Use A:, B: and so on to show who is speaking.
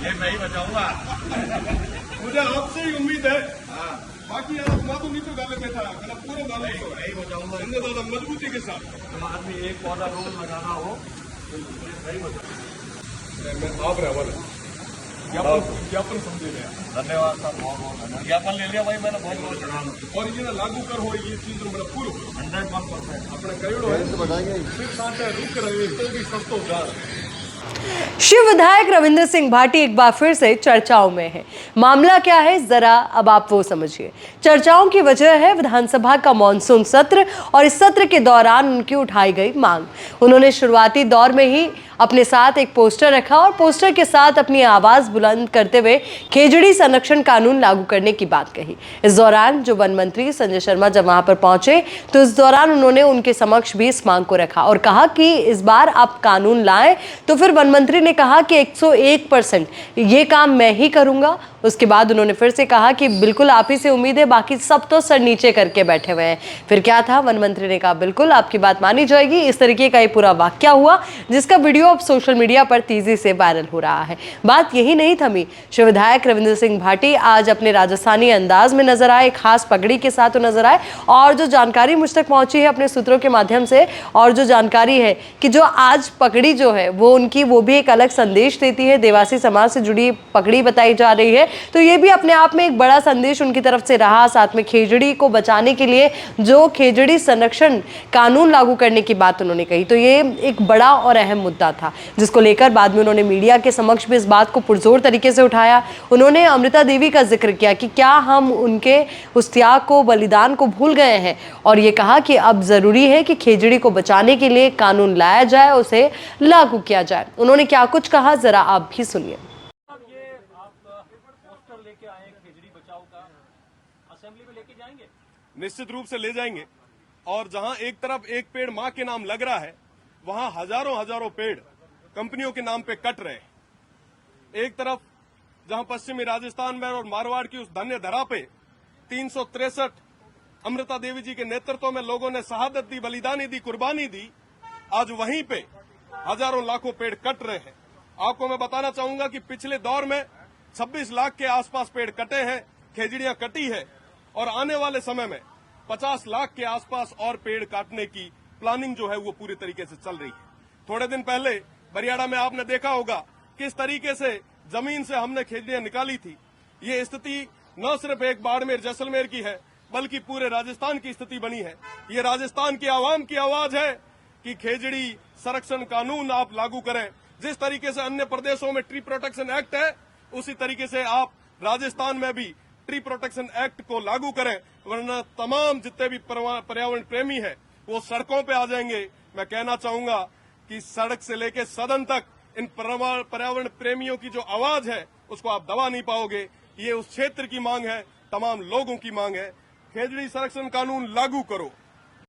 A: ये मैं ही बचाऊंगा।
B: मुझे आपसे ही उम्मीद है। बाकी आप माँ तो नहीं तो गाले में था, पूरा गाले
A: नहीं बचाऊंगा
B: इतने ज्यादा मजबूती के साथ।
A: आदमी एक पौधा रोज लगाना हो नहीं बचाऊंगा।
B: मैं आप रहा ज्ञापन समझे गया।
A: धन्यवाद सर, बहुत बहुत धन्यवाद। ज्ञापन ले लिया भाई मैंने, बहुत बहुत धन्यवाद।
B: और ये ना लागू कर हो ये चीज मतलब पूरा
A: 101%।
B: अपने करोड़ों है फिर साथ रुक रहे तो भी सस्तो जा
C: शिव विधायक रविंद्र सिंह भाटी एक बार फिर से चर्चाओं में है। मामला क्या है, जरा अब आप वो समझिए। चर्चाओं की वजह है विधानसभा का मॉनसून सत्र और इस सत्र के दौरान उनकी उठाई गई मांग। उन्होंने शुरुआती दौर में ही अपने साथ एक पोस्टर रखा और पोस्टर के साथ अपनी आवाज बुलंद करते हुए खेजड़ी संरक्षण कानून लागू करने की बात कही। इस दौरान जो वन मंत्री संजय शर्मा जब वहां पर पहुंचे तो इस दौरान उन्होंने उनके समक्ष भी इस मांग को रखा और कहा कि इस बार आप कानून लाएं। तो फिर वन मंत्री ने कहा कि 101% ये काम मैं ही करूंगा। उसके बाद उन्होंने फिर से कहा कि बिल्कुल आप ही से उम्मीद है, बाकी सब तो सर नीचे करके बैठे हुए हैं। फिर क्या था, वन मंत्री ने कहा बिल्कुल आपकी बात मानी जाएगी। इस तरीके का ये पूरा वाक्य हुआ जिसका वीडियो अब सोशल मीडिया पर तेजी से वायरल हो रहा है। बात यही नहीं थमी। शिव विधायक रविंद्र सिंह भाटी आज अपने राजस्थानी अंदाज में नजर आए, खास पगड़ी के साथ नजर आए। और जो जानकारी मुझ तक पहुंची है अपने सूत्रों के माध्यम से, और जो जानकारी है कि जो आज पगड़ी जो है वो उनकी, वो भी एक अलग संदेश देती है। देवासी समाज से जुड़ी पगड़ी बताई जा रही है, तो ये भी अपने आप में एक बड़ा संदेश उनकी तरफ से रहा। साथ में खेजड़ी को बचाने के लिए जो खेजड़ी संरक्षण कानून लागू करने की बात उन्होंने कही, तो ये एक बड़ा और अहम मुद्दा था जिसको लेकर बाद में उन्होंने मीडिया के समक्ष भी इस बात को पुरजोर तरीके से उठाया। उन्होंने अमृता देवी का जिक्र किया कि क्या हम उनके उस त्याग को, बलिदान को भूल गए हैं, और ये कहा कि अब जरूरी है कि खेजड़ी को बचाने के लिए कानून लाया जाए, उसे लागू किया जाए। उन्होंने क्या कुछ कहा, जरा आप भी सुनिए।
A: लेके आए खेजड़ी बचाओ का, असेंबली में लेके जाएंगे?
B: निश्चित रूप से ले जाएंगे। और जहां एक तरफ एक पेड़ मां के नाम लग रहा है, वहां हजारों पेड़ कंपनियों के नाम पे कट रहे हैं। एक तरफ जहां पश्चिमी राजस्थान में और मारवाड़ की उस धन्य धरा पे 363 अमृता देवी जी के नेतृत्व में लोगों ने शहादत दी, बलिदानी दी, कुर्बानी दी, आज वहीं पे हजारों लाखों पेड़ कट रहे हैं। आपको मैं बताना चाहूंगा कि पिछले दौर में 26 लाख के आसपास पेड़ कटे हैं, खेजड़ियां कटी है, और आने वाले समय में 50 लाख के आसपास और पेड़ काटने की प्लानिंग जो है वो पूरी तरीके से चल रही है। थोड़े दिन पहले बरियाड़ा में आपने देखा होगा किस तरीके से जमीन से हमने खेजड़ियां निकाली थी। ये स्थिति न सिर्फ एक बाड़मेर जैसलमेर की है, बल्कि पूरे राजस्थान की स्थिति बनी है। ये राजस्थान की आवाम की आवाज है कि खेजड़ी संरक्षण कानून आप लागू करें। जिस तरीके से अन्य प्रदेशों में ट्री प्रोटेक्शन एक्ट है, उसी तरीके से आप राजस्थान में भी ट्री प्रोटेक्शन एक्ट को लागू करें, वरना तमाम जितने भी पर्यावरण प्रेमी है वो सड़कों पे आ जाएंगे। मैं कहना चाहूंगा कि सड़क से लेकर सदन तक इन पर्यावरण प्रेमियों की जो आवाज है उसको आप दबा नहीं पाओगे। ये उस क्षेत्र की मांग है, तमाम लोगों की मांग है। खेजड़ी संरक्षण कानून लागू करो।